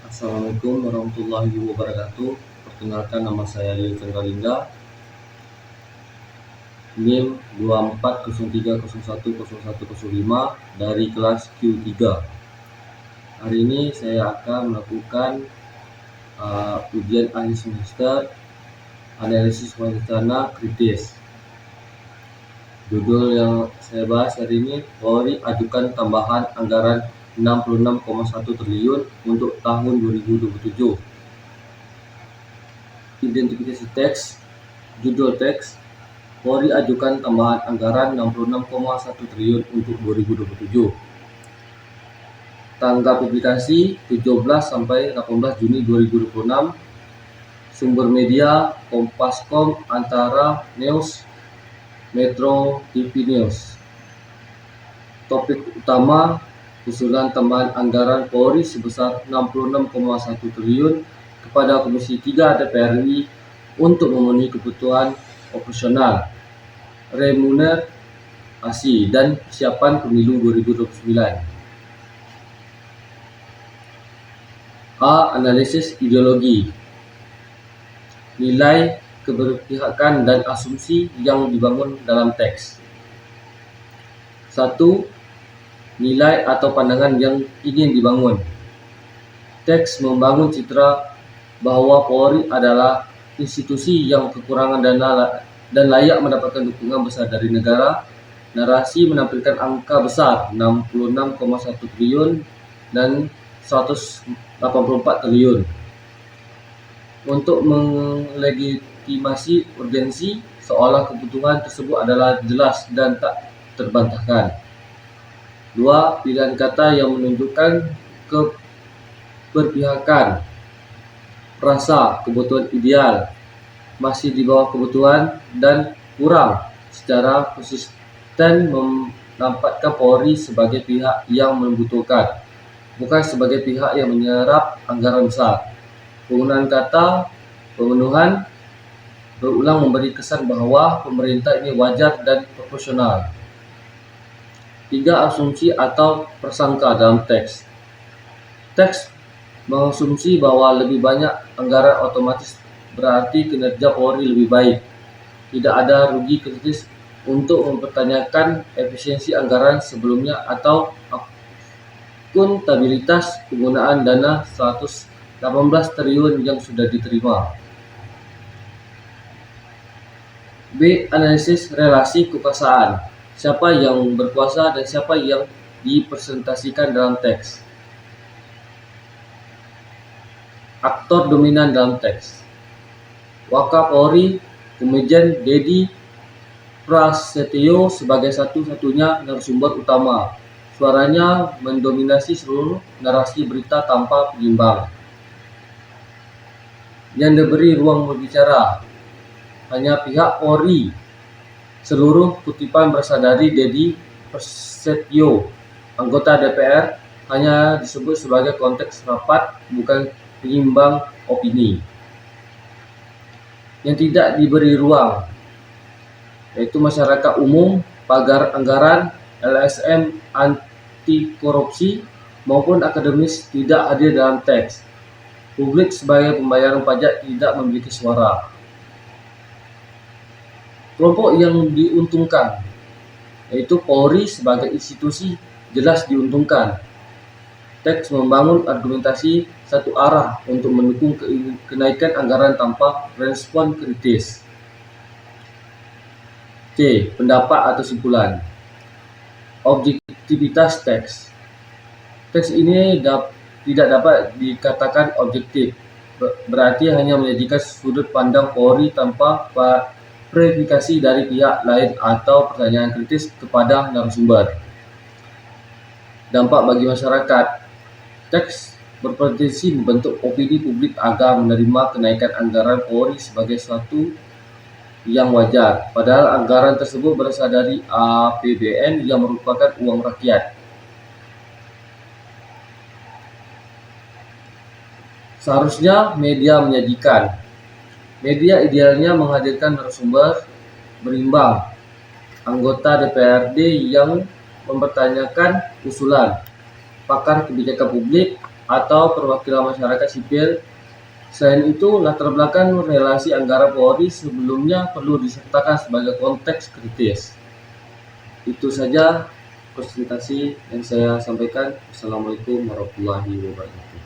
Assalamualaikum warahmatullahi wabarakatuh. Perkenalkan, nama saya Lil Chandra, NIM 2403010105 dari kelas Q3. Hari ini saya akan melakukan ujian akhir semester analisis wacana kritis. Judul yang saya bahas hari ini, Polri ajukan tambahan anggaran 66,1 triliun untuk tahun 2027. Identifikasi teks. Judul teks, Polri ajukan tambahan anggaran 66,1 triliun untuk 2027. Tanggal publikasi 17 sampai 18 Juni 2026. Sumber media Kompas.com, Antara News, Metro TV News. Topik utama, usulan tambahan anggaran Polri sebesar 66,1 triliun kepada Komisi 3 DPR RI untuk memenuhi kebutuhan operasional, remunerasi, dan persiapan pemilu 2029. A. Analisis ideologi. Nilai, keberpihakan, dan asumsi yang dibangun dalam teks. 1. Nilai atau pandangan yang ingin dibangun. Teks membangun citra bahwa Polri adalah institusi yang kekurangan dana dan layak mendapatkan dukungan besar dari negara. Narasi menampilkan angka besar 66,1 triliun dan 184 triliun untuk melegitimasi urgensi, seolah kebutuhan tersebut adalah jelas dan tak terbantahkan. 2. Pilihan kata yang menunjukkan keberpihakan. Rasa, kebutuhan ideal, masih di bawah kebutuhan, dan kurang, secara konsisten menampakkan Polri sebagai pihak yang membutuhkan, bukan sebagai pihak yang menyerap anggaran besar. Penggunaan kata pemenuhan berulang memberi kesan bahwa pemerintah ini wajar dan proporsional. 3. Asumsi atau prasangka dalam teks. Teks mengasumsi bahwa lebih banyak anggaran otomatis berarti kinerja Polri lebih baik. Tidak ada rugi kritis untuk mempertanyakan efisiensi anggaran sebelumnya atau akuntabilitas penggunaan dana 118 triliun yang sudah diterima. B. Analisis relasi kekuasaan. Siapa yang berkuasa dan siapa yang dipresentasikan dalam teks. Aktor dominan dalam teks. Wakapolri Komjen Dedi Prasetyo sebagai satu-satunya narasumber utama. Suaranya mendominasi seluruh narasi berita tanpa penyimbang. Yang diberi ruang berbicara hanya pihak Polri. Seluruh kutipan berasal dari Dedi Prasetyo, anggota DPR, hanya disebut sebagai konteks rapat, bukan penyimbang opini. Yang tidak diberi ruang yaitu masyarakat umum, pagar anggaran, LSM anti korupsi, maupun akademis tidak hadir dalam teks. Publik sebagai pembayaran pajak tidak memiliki suara. Kelompok yang diuntungkan yaitu Polri sebagai institusi jelas diuntungkan. Teks membangun argumentasi satu arah untuk mendukung kenaikan anggaran tanpa respon kritis. C. Pendapat atau simpulan. Objektivitas teks. Teks ini tidak dapat dikatakan objektif, berarti hanya menyajikan sudut pandang Polri tanpa verifikasi dari pihak lain atau pertanyaan kritis kepada narasumber. Dampak bagi masyarakat. Teks berpotensi membentuk opini publik agar menerima kenaikan anggaran Polri sebagai suatu yang wajar, padahal anggaran tersebut berasal dari APBN yang merupakan uang rakyat. Seharusnya media menyajikan. Media idealnya menghadirkan narasumber berimbang, anggota DPRD yang mempertanyakan usulan, pakar kebijakan publik, atau perwakilan masyarakat sipil. Selain itu, latar belakang relasi anggara Polri sebelumnya perlu disertakan sebagai konteks kritis. Itu saja presentasi yang saya sampaikan. Assalamualaikum warahmatullahi wabarakatuh.